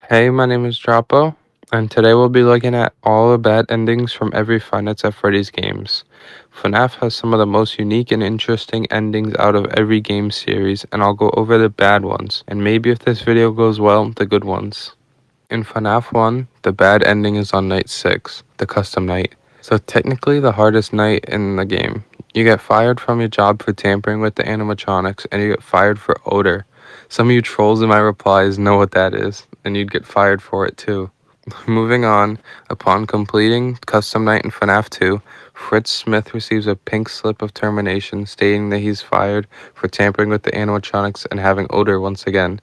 Hey, my name is Drapo, and today we'll be looking at all the bad endings from every Five Nights at Freddy's games. FNAF has some of the most unique and interesting endings out of every game series, and I'll go over the bad ones, and maybe if this video goes well, the good ones. In FNAF 1, the bad ending is on night 6, the custom night. So technically the hardest night in the game. You get fired from your job for tampering with the animatronics, and you get fired for odor. Some of you trolls in my replies know what that is, and you'd get fired for it too. Moving on, upon completing custom night in FNAF 2, Fritz Smith receives a pink slip of termination stating that he's fired for tampering with the animatronics and having odor once again.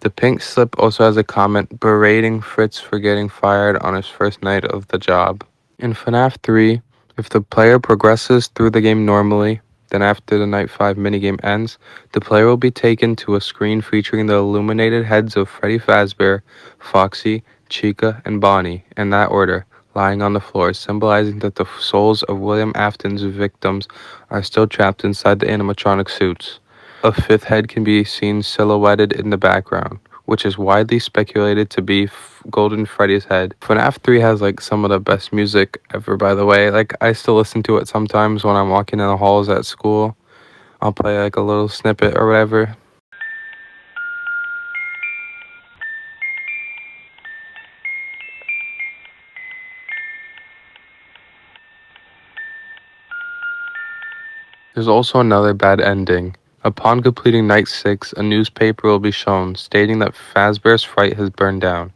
The pink slip also has a comment berating Fritz for getting fired on his first night of the job. In FNAF 3, if the player progresses through the game normally, then after the Night 5 minigame ends, the player will be taken to a screen featuring the illuminated heads of Freddy Fazbear, Foxy, Chica, and Bonnie, in that order, lying on the floor, symbolizing that the souls of William Afton's victims are still trapped inside the animatronic suits. A fifth head can be seen silhouetted in the background, which is widely speculated to be Golden Freddy's head. FNAF 3 has like some of the best music ever, by the way. Like, I still listen to it sometimes when I'm walking in the halls at school. I'll play like a little snippet or whatever. There's also another bad ending. Upon completing night 6, a newspaper will be shown stating that Fazbear's Fright has burned down.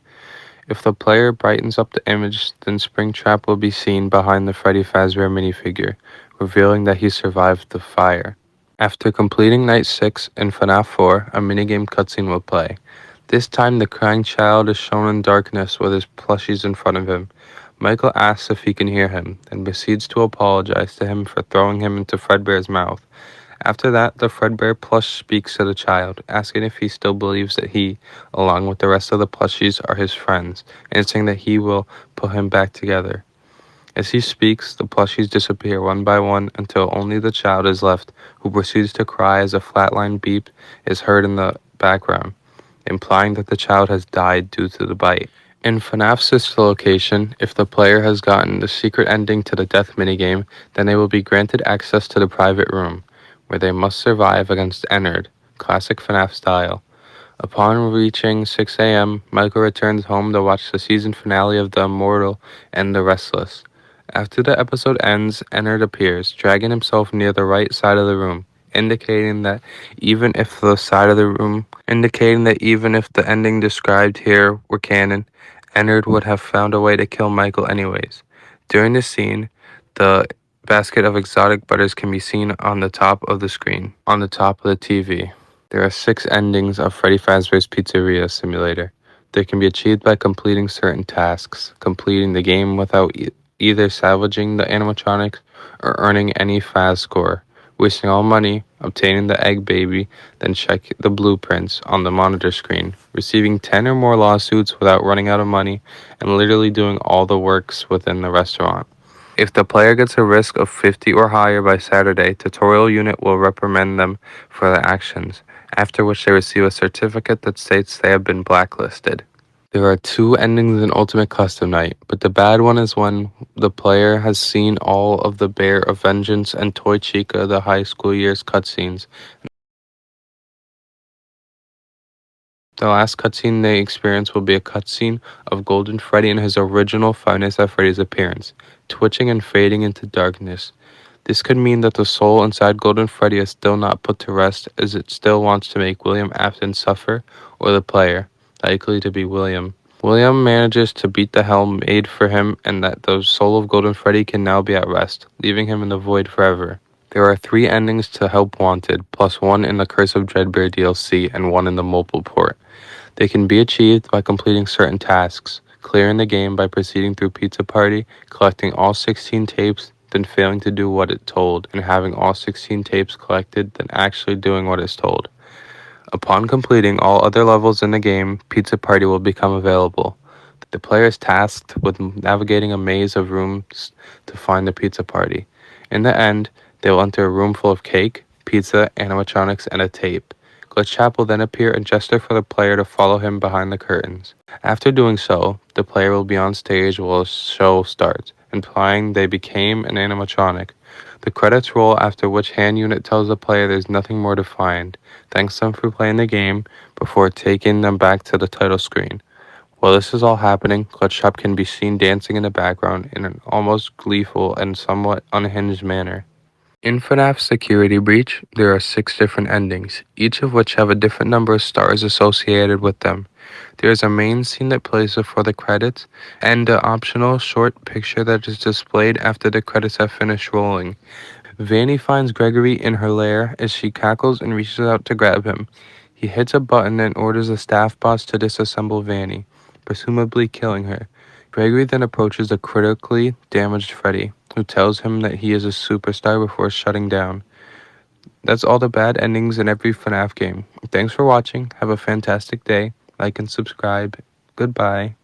If the player brightens up the image, then Springtrap will be seen behind the Freddy Fazbear minifigure, revealing that he survived the fire. After completing Night 6 in FNAF 4, a minigame cutscene will play. This time the crying child is shown in darkness with his plushies in front of him. Michael asks if he can hear him, then proceeds to apologize to him for throwing him into Fredbear's mouth. After that, the Fredbear plush speaks to the child, asking if he still believes that he, along with the rest of the plushies, are his friends, and saying that he will put him back together. As he speaks, the plushies disappear one by one until only the child is left, who proceeds to cry as a flatline beep is heard in the background, implying that the child has died due to the bite. In FNAF's sister location, if the player has gotten the secret ending to the death minigame, then they will be granted access to the private room, where they must survive against Ennard, classic FNAF style. Upon reaching 6 a.m., Michael returns home to watch the season finale of The Immortal and The Restless. After the episode ends, Ennard appears, dragging himself near the right side of the room, indicating that even if the ending described here were canon, Ennard would have found a way to kill Michael anyways. During this scene, the basket of exotic butters can be seen on the top of the screen, on the top of the TV. There are 6 endings of Freddy Fazbear's Pizzeria Simulator. They can be achieved by completing certain tasks, completing the game without either salvaging the animatronics or earning any Faz score, wasting all money, obtaining the egg baby, then check the blueprints on the monitor screen, receiving 10 or more lawsuits without running out of money, and literally doing all the works within the restaurant. If the player gets a risk of 50 or higher by Saturday, Tutorial Unit will reprimand them for their actions, after which they receive a certificate that states they have been blacklisted. There are 2 endings in Ultimate Custom Night, but the bad one is when the player has seen all of the Bear of Vengeance and Toy Chica the high school years cutscenes. The last cutscene they experience will be a cutscene of Golden Freddy in his original Five Nights at Freddy's appearance, twitching and fading into darkness. This could mean that the soul inside Golden Freddy is still not put to rest, as it still wants to make William Afton suffer, or the player, likely to be William. William manages to beat the hell made for him, and that the soul of Golden Freddy can now be at rest, leaving him in the void forever. There are 3 endings to Help Wanted, plus 1 in the Curse of Dreadbear DLC and 1 in the mobile port. They can be achieved by completing certain tasks, clearing the game by proceeding through Pizza Party, collecting all 16 tapes, then failing to do what it told, and having all 16 tapes collected, then actually doing what is told. Upon completing all other levels in the game, Pizza Party will become available. The player is tasked with navigating a maze of rooms to find the Pizza Party. In the end, they will enter a room full of cake, pizza, animatronics, and a tape. Glitchtrap will then appear and gesture for the player to follow him behind the curtains. After doing so, the player will be on stage while a show starts, implying they became an animatronic. The credits roll, after which hand unit tells the player there's nothing more to find. Thanks them for playing the game before taking them back to the title screen. While this is all happening, Glitchtrap can be seen dancing in the background in an almost gleeful and somewhat unhinged manner. In FNAF Security Breach, there are 6 different endings, each of which have a different number of stars associated with them. There is a main scene that plays before the credits, and an optional short picture that is displayed after the credits have finished rolling. Vanny finds Gregory in her lair as she cackles and reaches out to grab him. He hits a button and orders the staff boss to disassemble Vanny, presumably killing her. Gregory then approaches the critically damaged Freddy, who tells him that he is a superstar before shutting down. That's all the bad endings in every FNAF game. Thanks for watching. Have a fantastic day. Like and subscribe. Goodbye.